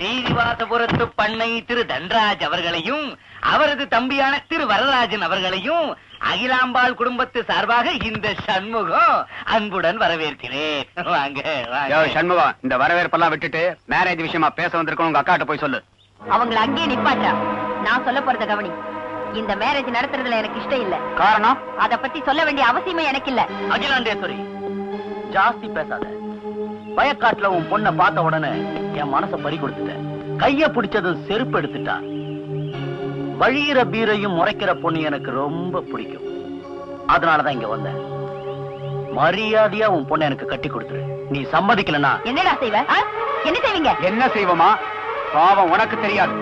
ஸ்ரீனிவாசபுரத்து பண்ணை திரு தன்ராஜ் அவர்களையும் அவரது தம்பியான திரு வரராஜன் அவர்களையும் அகிலாம்பாள் குடும்பத்து சார்பாக இந்த சண்முகம் அன்புடன் வரவேற்கிறேன். வாங்க சண்முகம், இந்த வரவேற்பெல்லாம் விட்டுட்டு மேரேஜ் விஷயமா பேச வந்திருக்கோம். உங்க அக்காட்ட போய் சொல்லு. அவங்களை அங்கேயே நிப்பாட்டா. நான் சொல்ல போறத கவனி. இந்த மேரேஜ் நடத்துறதுல எனக்கு இஷ்டம் இல்ல. காரணம்? அத பத்தி சொல்ல வேண்டிய அவசியமே எனக்கு இல்ல. அகிலாண்டேஸ்வரி, ஜாஸ்தி பேசாத. வயக்காட்டுல உன் பொண்ண பார்த்த உடனே என் மனச பறி கொடுத்துட்டேன். கைய பிடிச்சது செருப்பு எடுத்துட்டா. வழியிற பீரையும் முறைக்கிற பொண்ணு எனக்கு ரொம்ப பிடிக்கும். அதனாலதான் இங்க வந்தேன். மரியாதையா உன் பொண்ணை எனக்கு கட்டி கொடுத்துரு. நீ சம்மதிக்கலனா என்னடா செய்வ? என்ன செய்வீங்க? என்ன செய்வோமா? பாவம் உனக்கு தெரியாது.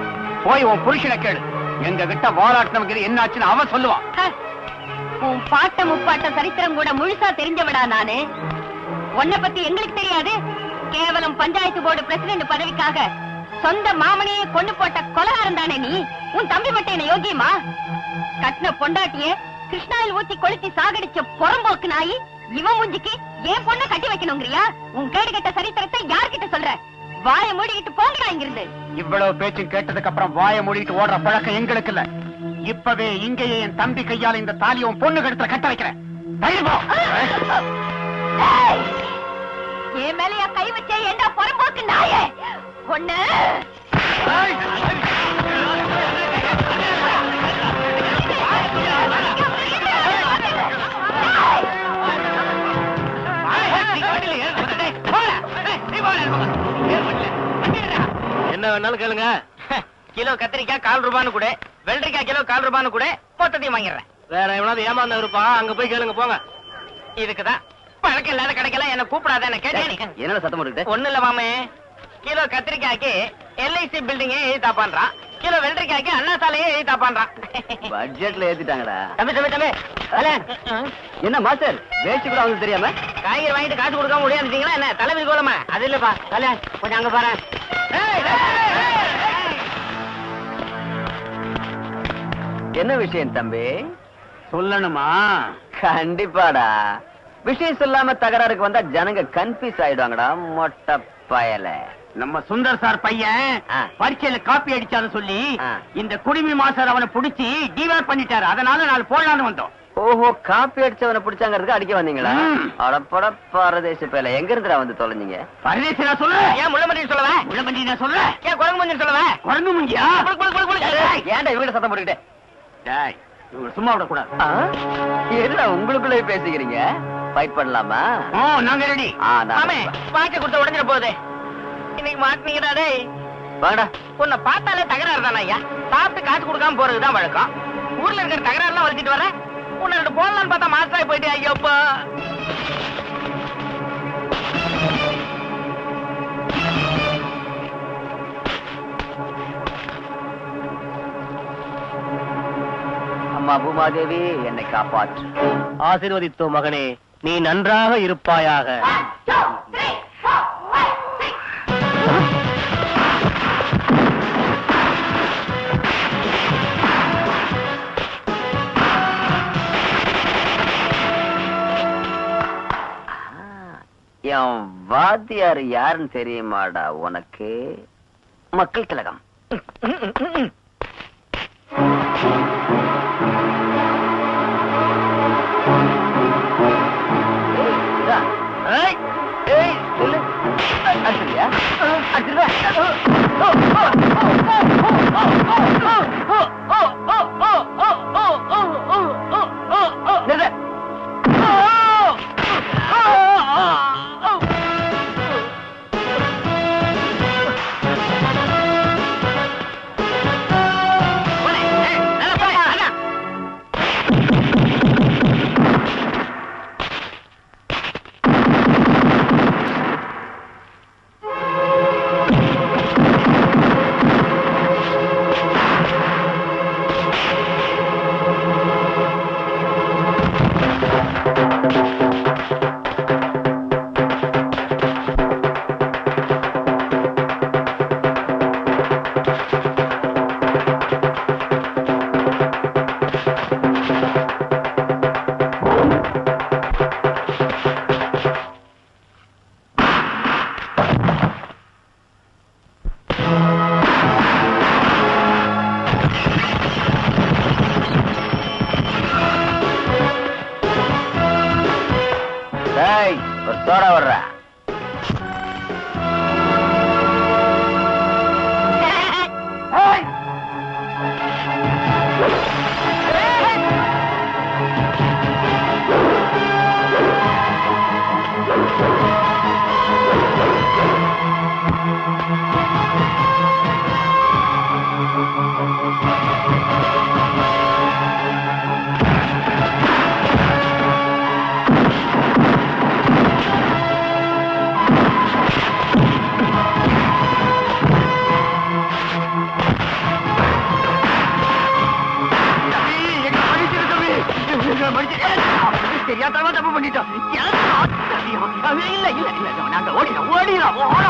போய் உன் புருஷனை கேளு. எங்க கிட்ட வாலாட்டினவங்க என்ன ஆச்சுன்னு அவன் சொல்லுவான். உன் பாட்ட முப்பாட்ட சரித்திரம் கூட முழுசா தெரிஞ்சவடா நானு. உன்னை பத்தி எங்களுக்கு தெரியாது. கேவலம் பஞ்சாயத்து போர்டு பிரசிடென்ட் பதவிக்காக சொந்த மாமனையே கொண்டு போட்ட கொலகாரம் தானே நீ. உன் தம்பி மட்டும் என்ன யோகியமா? கட்டின பொண்டாட்டிய கிருஷ்ணாயில் ஊத்தி கொளுத்தி சாகடிச்ச புறம்போக்கு நாயி இவன் முஞ்சிக்கு ஏன் பொண்ணை கட்டி வைக்கணுங்கிறியா? உன் கேடு கட்ட சரித்திரத்தை யார்கிட்ட சொல்ற? வாய மூடிக்கிட்டு போங்கடா இங்கிருந்து. இவ்வளவு பேச்சு கேட்டதுக்கு அப்புறம் வாய மூடிட்டு ஓடுற பழக்கம் எங்களுக்கு இல்ல. இப்பவே இங்கேயே என் தம்பி கையால இந்த தாலியை உன் பொண்ணு கழுத்துல கட்ட வைக்கிறேன். என் மேலையா கை வச்சே ஏண்டா புறம்போக்கு நாயே? ஒண்ணு என்ன வேணாலும் கேளுங்க. கிலோ கத்திரிக்காய் 1/4 ரூபான்னு கூட, வெள்ளரிக்காய் கிலோ 1/4 ரூபான்னு கூட மொத்தத்தையும் வாங்கிடுறேன். வேற எவனாவது ஏமாந்த இருப்பா, அங்க போய் கேளுங்க போங்க. இதுக்குதான் பழக்கம் இல்லாத கிடைக்கல என்ன கூப்பிடாத. என்ன கேட்டேன். என்ன சத்தம் இருக்குது? ஒண்ணு இல்ல மாமே. கிலோ கத்திரிக்காய்க்கு LIC பில்டிங்கே எழுத்தாப்பான்றான். கிலோ வெள்ளரிக்காய்க்கு அண்ணா சாலையே எழுத்தாப்பான்றான். பட்ஜெட்ல ஏத்திட்டாங்கடா. தம்பி தம்பி தம்பி என்ன மாஸ்டர் வேஷ்டி கூட அவங்களுக்கு தெரியாம காய்கறி வாங்கிட்டு காசு கொடுக்காம முடியாதுட்டீங்களா என்ன? தலைவி கோலமா? அது இல்லப்பா. கொஞ்சம் அங்க பாரு. என்ன விஷயம் தம்பி? சொல்லணுமா? கண்டிப்பாடா. விஷயம் சொல்லாம தகராறுக்கு வந்தா ஜனங்க கன்ஃபியூஸ் ஆயிடுவாங்கடா. மொட்டை பயல. நம்ம சுந்தர் சார் பையன் பரீட்சையில காப்பி அடிச்சான்னு சொல்லி இந்த குடிமி மாஸ்டர் அவனை புடிச்சு டிவேர் பண்ணிட்டாரு. அதனால நாலு போடலான்னு வந்தோம். ஓஹோ, காப்பி அடிச்சவனை பிடிச்சாங்கிறதுக்கு அடிக்க வந்தீங்களா? அடப்பட பரதேசி பேல. எங்க இருந்துடா வந்து தொலைஞ்சீங்க? பரதேசி நான் சொல்லுவேன். ஏன் முள்ளமண்டி சொல்லுவேன்? முள்ளமண்டி நான் சொல்லுவேன். ஏன் குரங்கு மஞ்சள் சொல்லுவேன்? குரங்கு முஞ்சியா? ஏன்டா இவங்க சத்தம் போட்டுக்கிட்டே? சும்மா விடக்கூடாது. என்னடா உங்களுக்குள்ளே பேசிக்கிறீங்க? ஃபைட் பண்ணலாமா? நாங்க ரெடி. பாக்க கொடுத்த உடஞ்சிட போகுது. இன்னைக்கு மாட்டினீங்கடா. டேய் வாங்கடா. உன்னை பார்த்தாலே தகராறு தானே ஐயா. சாப்பிட்டு காசு கொடுக்காம போறதுதான் வழக்கம். ஊர்ல இருக்கிற தகராறுலாம் வளர்த்திட்டு வர உன்னை 2 போடலான்னு பார்த்தா மாஸ்டராய் போயிட்டே. ஐயோப்பா. அம்மா பூமாதேவி, என்னை காப்பாற்று. ஆசீர்வதித்தோ மகனே, நீ நன்றாக இருப்பாயாக. என் வாத்தியார் யாருன்னு தெரியுமாடா உனக்கு? மக்கள் திலகம். ஒரு சோடா வர்ற தெரியாதவா தப்பு பண்ணிட்டோம். இல்ல இல்ல இல்ல நாங்க ஓடிடும் ஓடிடும் ஓட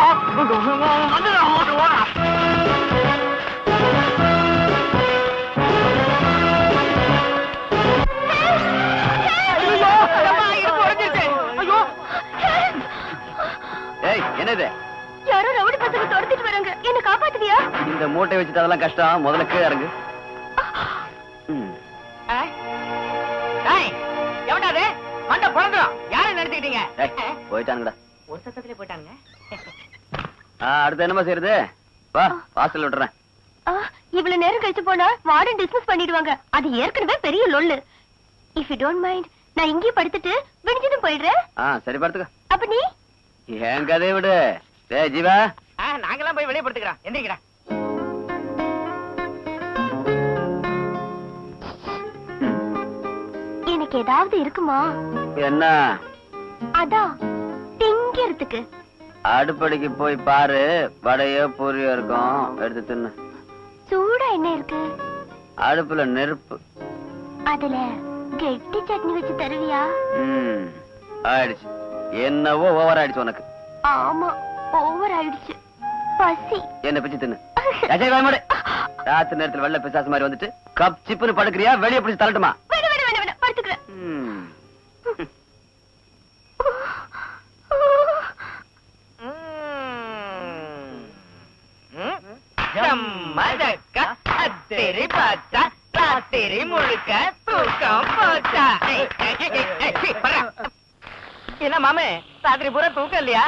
என்னது? யாரோ ரவுடி பசங்க துரத்திட்டு வராங்க. என்ன காப்பாத்துவியா? இந்த மூட்டை வச்சுட்டு அதெல்லாம் கஷ்டம். முதல்ல கீழே இறங்கு. எவனாது மண்ட பொழந்துரும். யாரும் நினைச்சுக்கிட்டீங்க? போயிட்டானுங்கடா. ஒரு சத்தத்திலே போயிட்டாங்க. அடுத்து என்னமா செய்யறது? வா வாசல் விட்டுறேன். இவ்வளவு நேரம் கழிச்சு போனா வார்டன் டிஸ்மிஸ் பண்ணிடுவாங்க. அது ஏற்கனவே பெரிய லொல்லு. இஃப் யூ டோன்ட் மைண்ட் நான் இங்கேயே படுத்துட்டு விடிஞ்சதும் போயிடுறேன். சரி படுத்துக்க. அப்ப நீ என் கதையை விடு. ஜீவா நாங்கெல்லாம் போய் வெளியே படுத்துக்கிறோம். எந்திரிக்கிறா. எனக்கு ஏதாவது இருக்குமா? என்ன? அதான் திங்கிறதுக்கு. அடுப்படிக்கு போய் பாரு. வடையோ பூரியோ இருக்கும், எடுத்து தின்னு. சூடா என்ன இருக்கு? அடுப்புல நெருப்பு. அதுல கெட்டி சட்னி வச்சு தருவியா? ஆயிடுச்சு. என்னவோ ஓவர் ஆயிடுச்சு உனக்கு. ஆமா ஓவர் ஆயிடுச்சு. பசி. என்ன பிச்சு தின்னு. ராத்திரி நேரத்தில் வெள்ள பிசாசு மாதிரி வந்துட்டு கப் சிப்புன்னு படுக்கிறியா? வெளியே பிடிச்சு தள்ளட்டுமா? படுத்துக்கிறேன். ராத்திரி முழுக்க தூக்கம் போச்சா? என்ன மாமே ராத்திரி பூரா தூக்கம் இல்லையா?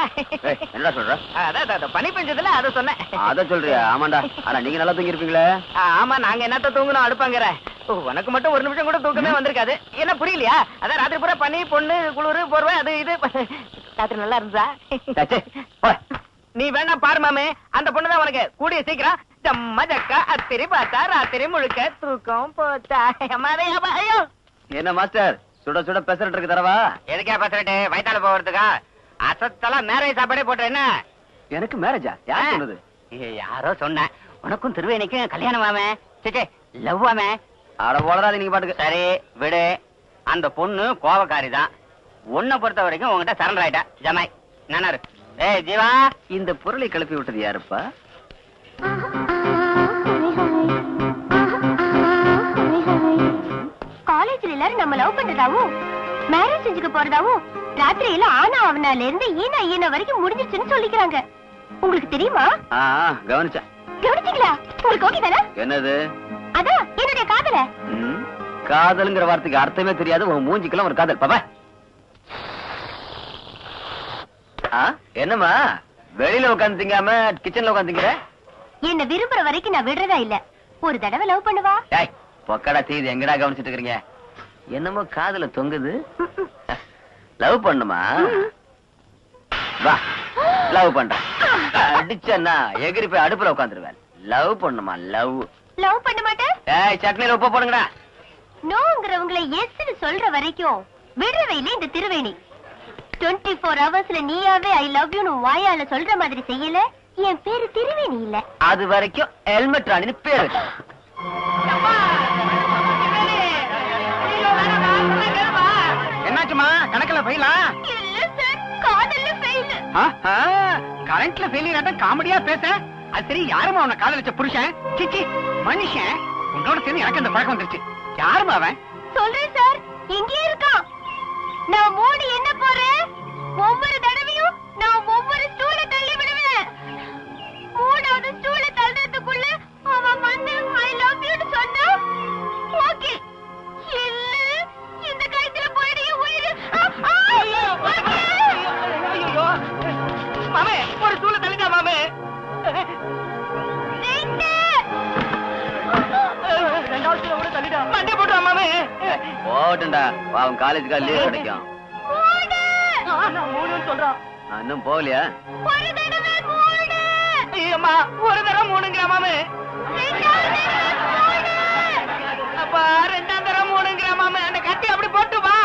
என்ன சொல்ற? அதான் பனி பெஞ்சதுல அத சொன்னேன். அத சொல்றியா? ஆமாண்டா. ஆனா நீங்க நல்லா தூங்கி இருப்பீங்களே. ஆமா நாங்க என்னத்த தூங்கணும் அடுப்பாங்கிற. உனக்கு மட்டும் ஒரு நிமிஷம் கூட தூக்கமே வந்திருக்காது. என்ன புரியலையா? அதான் ராத்திரி பூரா பனி பொண்ணு குளிரு போர்வை அது இது. ராத்திரி நல்லா இருந்தா? நீ வேணா பாரு மாமே. அந்த பொண்ணுதான் உனக்கு கூடிய சீக்கிரம் ஜம்மா ஜக்கா அத்திரி பார்த்தா ராத்திரி முழுக்க தூக்கம் போச்சா? ஐயோ என்ன மாஸ்டர் சுட சுட பெசரட் இருக்கு தரவா? எதுக்கே பெசரட்? வயித்தால போறதுக்கா? அசத்தெல்லாம் மேரேஜ் சாப்பாடே போட்ட என்ன? எனக்கு மேரேஜா? யார் சொன்னது? யாரோ சொன்ன. உனக்கும் திருவேணிக்கும் கல்யாணம் ஆமே. சே லவ் ஆமே. அட போடாது நீங்க பாட்டுக்கு. சரி விடு. அந்த பொண்ணு கோவக்காரி தான். உன்னை பொறுத்த வரைக்கும் உங்ககிட்ட சரண்டர் ஆயிட்டா. ஜமாய் நானாரு. ஜீவா இந்த பொருளை கிளப்பி விட்டது யாருப்பா? காலேஜ்ல எல்லாரும் நம்ம லவ் பண்றதாவும் மேரேஜ் செஞ்சுக்க போறதாவும் ராத்திரியில ஆனா அவனால இருந்து ஈனா வரைக்கும் முடிஞ்சிருச்சுன்னு சொல்லிக்கிறாங்க. உங்களுக்கு தெரியுமா? கவனிச்சேன். கவனிச்சீங்களா? உங்களுக்கு ஓகே தானே? என்னது? அதான் என்னுடைய காதல. காதல்ங்கிற வார்த்தைக்கு அர்த்தமே தெரியாது. உன் மூஞ்சிக்கெல்லாம் ஒரு காதல் பாப்பா. என்னம்மா வெளியில உட்காந்துங்க கிச்சன்ல உட்காந்துங்கிற? என்ன விரும்புற வரைக்கும் நான் விடுறதா இல்ல. ஒரு தடவை லவ் பண்ணுவா? பொக்கடா தீது எங்கடா கவனிச்சிட்டு இருக்கீங்க? என்னமோ காதல தொங்குது. லவ் பண்ணுமா? வா லவ் பண்ற. அடிச்சன்னா எகிரி போய் அடுப்புல உட்காந்துருவேன். லவ் பண்ணுமா? லவ் பண்ண மாட்டேன். சட்னியில உப்பு போடுங்கடா. நோங்கிறவங்களை எஸ்ன்னு சொல்ற வரைக்கும் விடுறவே இல்ல இந்த திருவேணி. 24 ஹவர்ஸ்ல நீயாவே ஐ லவ் யூ வாயால சொல்ற மாதிரி செய்யல. என் பேரு திருவேணி இல்ல. அது வரைக்கும் ஹெல்மெட் ராணின்னு பேரு. என்னாச்சுமா? கணக்குல ஃபெயிலா? இல்ல சார், காதல்ல ஃபெயில். கரண்ட்ல ஃபெயிலியர் காமெடியா பேச. அது சரி, யாருமா உன்னை காதலிச்ச புருஷன்? சிச்சி மனுஷன். உன்னோட சேர்ந்து எனக்கு அந்த பழக்கம் வந்துருச்சு. யாருமா அவன்? சொல்றேன் சார், இங்கே இருக்கான். நான் மூடி என்ன போறேன். ஒவ்வொரு தடவையும் நான் ஒவ்வொரு ஸ்டூல தள்ளி விடுவேன். மூணாவது ஸ்டூல தள்ளுறதுக்குள்ள அவன் வந்து ஐ லவ் யூ சொன்னா ஓகே. இல்ல இந்த கழுத்துல போயிடு உயிர். போகட்டும்டா அவன் காலேஜுக்கா லீவ் கிடைக்கும். சொல்றான். நான் இன்னும் போகலையா? ஒரு தரம் மூணுங்கிற மாமு. அப்பா 2ஆம் தரம் மூணுங்கிற மாமு. அந்த கட்டி அப்படி போட்டு வா.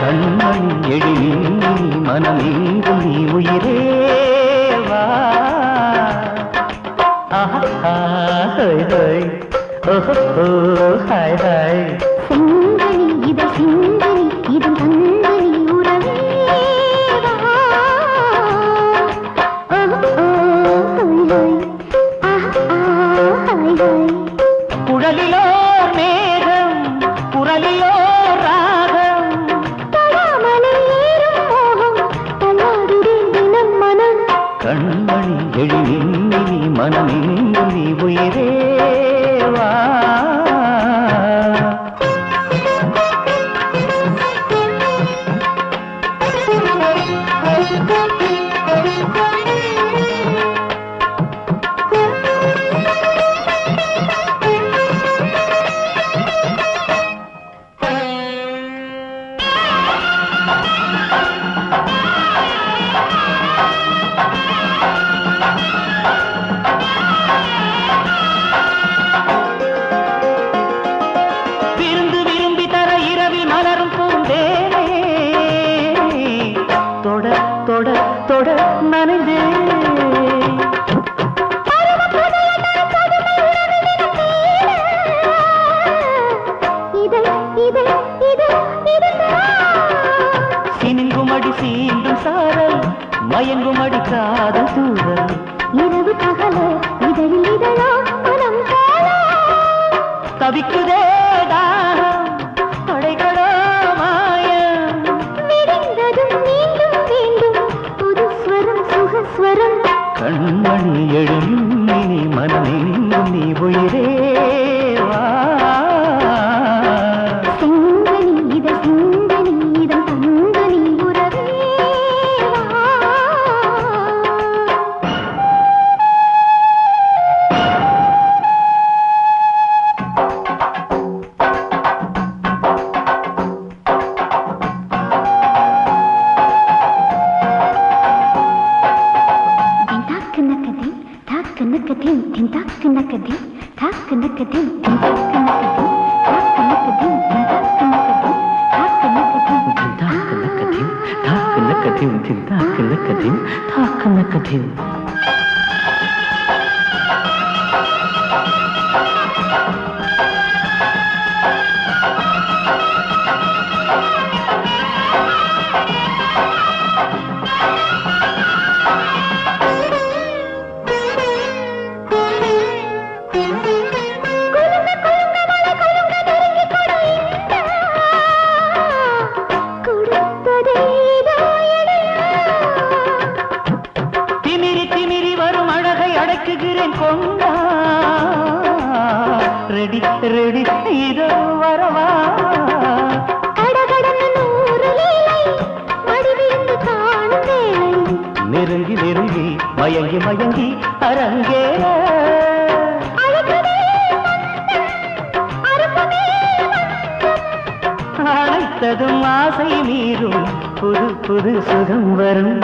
கண்மணி எழிலி மனமீங்கும் நீ உயிரேவா. ஹாய் ஹாய் ஓஹோ ஹாய் ஹாய். சிந்தனி இதழ் சிந்தனி இது தந்தனி உறவேவா. குழலிலோ மேகம் குரலிலோ ராகம். கண்மணி எழிலி மனமீங்கும் நீ உயிரேவா. விருந்து விரும்பி தர இரவில் மலரும் பூந்தேனே. தொட தொட தொட நனைந்தே. சினுங்குமடி சீண்டும் சாரல் மயங்கும் அடி காதல் தூரல். இரவு பகல இதழில் இதழோ மனம் போல தவிக்குதே தாகம் தொடைகளோ மாயம். விடிந்ததும் மீண்டும் மீண்டும் புது ஸ்வரம் சுகஸ்வரம். கண்மணி எழும் நீ மனமெங்கும் நீ உயிரேவா. சிந்தனி இதழ் சிந்தனி இதன் தந்தனி உறவேவா. ரெடி ரெடி இதோ வரவா. நெருங்கி நெருங்கி மயங்கி மயங்கி அரங்கேற. அழைத்ததும் ஆசை மீறும் புது புது சுகம் வரும்.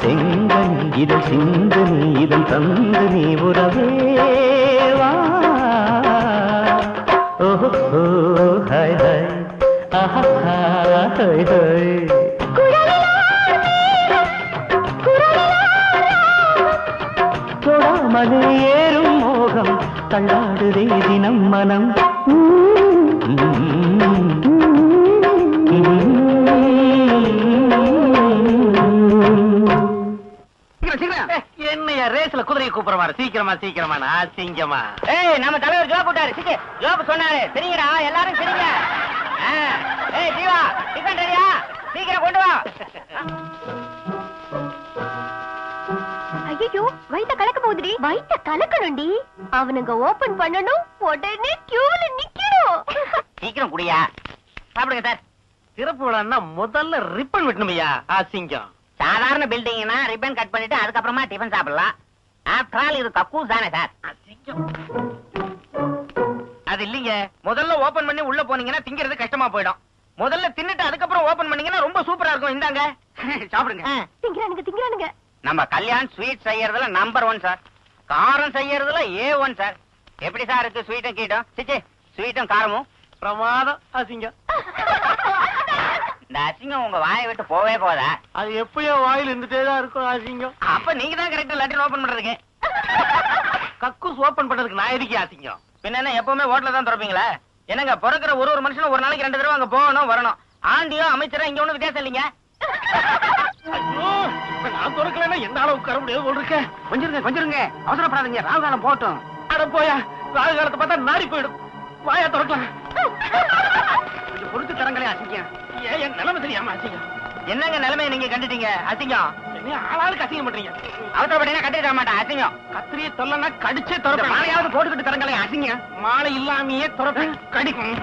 செங்கனி இதழ் சிந்தனி இதழ் தந்து நீ உறவேவா. ஓஹோ ஹாய் ஹாய் ஆஹா தள்ளாமலே ஏறும் மோகம் தள்ளாடுதே தினம் மனம். என்னைய ரேஸ்ல குதிரையை கூப்பிடுற மாதிரி சீக்கிரமா சீக்கிரமா அசிங்கமா. ஏய் நம்ம தலைவர் ஜோப் விட்டாரு. ஜோப் சொன்னாரு சரிங்கடா எல்லாரும் சரிங்க. ஏய் ஜீவா டிஃபன் ரெடியா? சீக்கிரம் கொண்டு வா. ஐயோ வயித்த கலக்க போகுதுடி. வயித்த கலக்கணும்டி. அவனுங்க ஓபன் பண்ணனும் உடனே கியூல நிக்கணும். சீக்கிரம் குடியா. சாப்பிடுங்க சார். சிறப்பு விழான்னா முதல்ல ரிப்பன் வெட்டணுமையா. அசிங்கம். சாதாரண பில்டிங்னா ரிப்பன் கட் பண்ணிட்டு அதுக்கப்புறமா டிஃபன் சாப்பிடலாம். ஆஃப்டர் ஆல் இது கக்கூஸ் தானே சார். அசிங்கம். அது இல்லீங்க. முதல்ல ஓபன் பண்ணி உள்ள போனீங்கன்னா திங்கிறது கஷ்டமா போயிடும். முதல்ல தின்னுட்டு அதுக்கப்புறம் ஓபன் பண்ணீங்கன்னா ரொம்ப சூப்பரா இருக்கும். இந்தாங்க சாப்பிடுங்க. திங்கறானுங்க. நம்ம கல்யாண் ஸ்வீட் செய்யறதுல நம்பர் 1 சார். காரம் செய்யறதுல A1 சார். எப்படி சார் இருக்கு ஸ்வீட்டும் கீட்டும்? சிச்சி ஸ்வீட்டும் காரமும் பிரமாதம். அசிங்கம். இந்த அசிங்கம் உங்க வாயை விட்டு போவே போதா? அது எப்பயோ வாயில் இருந்துட்டே தான் இருக்கும். அசிங்கம். அப்ப நீங்க தான் கரெக்டா லெட்டர் ஓபன் பண்றதுக்கு. கக்கூஸ் ஓபன் பண்றதுக்கு நான் எதுக்கு அசிங்கம்? பின்ன என்ன எப்பவுமே ஹோட்டல்ல தான் திறப்பீங்களா? என்னங்க பிறக்கிற ஒரு மனுஷனும் ஒரு நாளைக்கு 2 தடவை அங்க போகணும் வரணும். ஆண்டியோ அமைச்சரா இங்க ஒண்ணு வித்தியாசம் இல்லைங்க. ஐயோ இப்ப நான் திறக்கலன்னா எந்த அளவுக்கு உட்கார முடியாது போல் இருக்க. கொஞ்சிருங்க அவசரப்படாதீங்க. ராகுகாலம் போட்டும். அட போயா. ராகு காலத்தை பார்த்தா நாரி போயிடும். வாயா திறக்கலாம். கொஞ்சம் பொறுத்து தரங்களே அசிங்கம். ஏன் என் நிலைமை தெரியாம அசிங்கம்? என்னங்க நிலைமையை நீங்க கண்டுட்டீங்க? அசிங்கம். என்ன ஆளாளுக்கு அசிங்கம் பண்றீங்க? அவசரப்பட்டீங்கன்னா கட்டி தர மாட்டேன். அசிங்கம். கத்திரியை தொல்லனா கடிச்சே திறப்பேன். மாலையாவது போட்டுக்கிட்டு தரங்களே அசிங்கம். மாலை இல்லாமையே திறப்பேன். கடிக்கும்.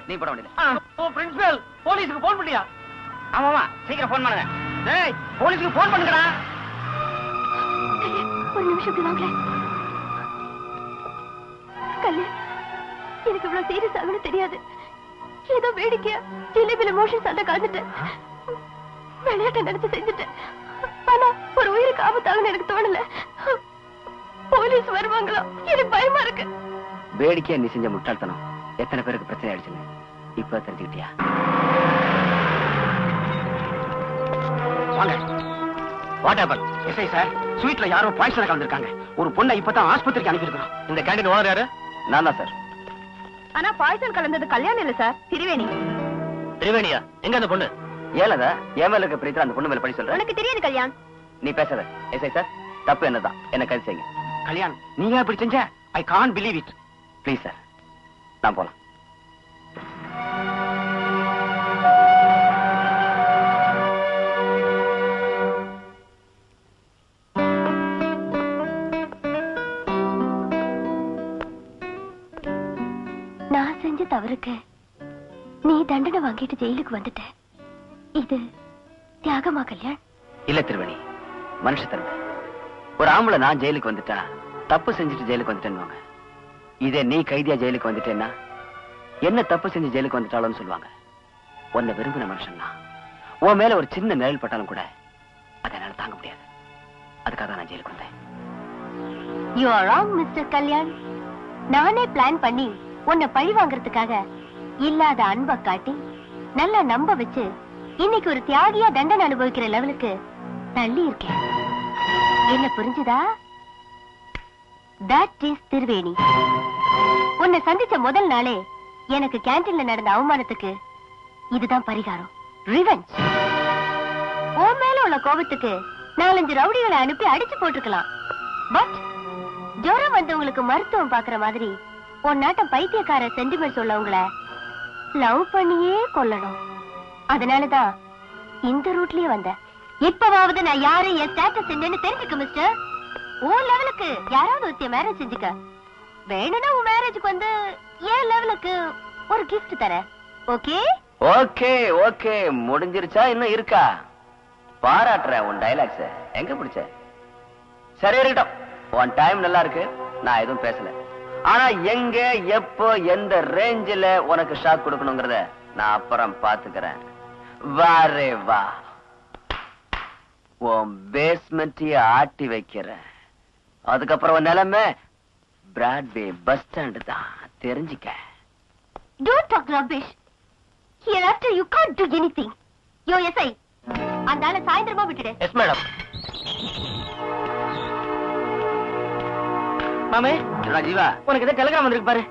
நீ போட வேண்டியது. பிரின்சிபல் போலீஸுக்கு போன் பண்ணியா? ஆமாமா சீக்கிரம் போன் பண்ணுங்க. டேய் போலீஸுக்கு போன் பண்ணுங்கடா. ஒரு நிமிஷம் இப்படி வாங்களேன். கல்யாண் எனக்கு இவ்வளவு சீரியஸ் ஆகணும் தெரியாது. ஏதோ வேடிக்கையா ஜிலேபில மோஷன் சண்டை கலந்துட்டேன். விளையாட்டை நினைச்சு செஞ்சுட்டேன். ஆனா ஒரு உயிருக்கு ஆபத்தாகன்னு எனக்கு தோணல. போலீஸ் வருவாங்களா எனக்கு பயமா இருக்கு. வேடிக்கையா நீ செஞ்ச முட்டாள்தனம் எத்தனை பேருக்கு பிரச்சனை ஆயிடுச்சுன்னு இப்ப தெரிஞ்சுக்கிட்டியா? வாங்க. What happen? எஸ்ஐ சார் ஸ்வீட்ல யாரோ பாய்சனை கலந்துருக்காங்க. ஒரு பொண்ணை இப்பதான் ஆஸ்பத்திரிக்கு அனுப்பியிருக்கிறோம். இந்த கேண்டீன் ஓனர் யாரு? நான் தான் சார். ஆனா பாய்சன் கலந்தது கல்யாணம் இல்ல சார், திரிவேணி. திரிவேணியா? எங்க அந்த பொண்ணு? ஏலதா என் மேல இருக்க பிரீத்தா அந்த பொண்ணு மேல படி சொல்றேன். உனக்கு தெரியாது கல்யாண். நீ பேசாத. எஸ்ஐ சார் தப்பு என்னதான், என்ன கைது செய்யுங்க. கல்யாண் நீங்க இப்படி செஞ்ச I can't believe it. Please sir நான் போலாம். நான் செஞ்ச தவறுக்கு நீ தண்டனை வாங்கிட்டு ஜெயிலுக்கு வந்துட்ட. இது தியாகமா கல்யாண்? இல்ல திருவேணி, மனுஷத்தன்மை. ஒரு ஆம்பளை நான் ஜெயிலுக்கு வந்துட்டா தப்பு செஞ்சுட்டு ஜெயிலுக்கு வந்துட்டேன்னு. இதே நீ கைதியா ஜெயிலுக்கு வந்துட்டேன்னா என்ன தப்பு செஞ்சு ஜெயிலுக்கு வந்துட்டாலும் சொல்லுவாங்க. உன்னை விரும்பின மனுஷன் தான். உன் மேல ஒரு சின்ன நிழல் பட்டாலும் கூட அதை என்னால தாங்க முடியாது. அதுக்காக தான் நான் ஜெயிலுக்கு வந்தேன். You are wrong mister Kalyan. நானே பிளான் பண்ணி உன்னை பழி வாங்குறதுக்காக இல்லாத அன்பை காட்டி நல்லா நம்ப வச்சு இன்னைக்கு ஒரு தியாகியா தண்டனை அனுபவிக்கிற லெவலுக்கு தள்ளி இருக்கேன். என்ன புரிஞ்சுதா? That is Triveni. உன்னை சந்திச்ச முதல் நாளே எனக்கு கேண்டீன்ல நடந்த அவமானத்துக்கு இதுதான் பரிகாரம். ரிவெஞ்ச். உன் மேல உள்ள கோபத்துக்கு 4-5 ரவுடிகளை அனுப்பி அடிச்சு போட்டுக்கலாம். பட் ஜுரம் வந்தவங்களுக்கு மருத்துவம் பாக்குற மாதிரி உன் நாட்டம் பைத்தியக்கார சென்டிமெண்ட்ஸ் உள்ளவங்களை லவ் பண்ணியே கொல்லணும். அதனாலதான் இந்த ரூட்லயே வந்த. இப்பவாவது நான் யாரு என் ஸ்டேட்டஸ் என்னன்னு தெரிஞ்சுக்க மிஸ்டர். உன் லெவலுக்கு யாராவது ஒருத்திய மேரேஜ் செஞ்சுக்க. வேணும்னா உன் மேரேஜுக்கு வந்து என் லெவலுக்கு ஒரு கிஃப்ட் தரேன். ஓகே? ஓகே ஓகே முடிஞ்சிருச்சா இன்னும் இருக்கா? பாராட்டுறேன் உன் டைலாக்ஸ். எங்க பிடிச்ச? சரி இருக்கட்டும். உன் டைம் நல்லா இருக்கு, நான் எதுவும் பேசல. ஆனா எங்க எப்போ எந்த ரேஞ்சில உனக்கு ஷாக் கொடுக்கணுங்கிறத நான் அப்புறம் பாத்துக்கிறேன். வாரே வா, உன் பேஸ்மெண்ட்டையே ஆட்டி வைக்கிறேன். அதுக்கப்புறம் நிலைமை பிராட்வே பஸ் ஸ்டாண்டு தான், தெரிஞ்சுக்க. Don't talk rubbish. Hereafter you can't do anything. யோ எஸ்ஐ, அந்த ஆளை சாயந்தரமா விட்டுடு. Yes madam. மாமே, ஜீவா, உனக்கு ஏதோ டெலிகிராம் வந்திருக்கு பாரு.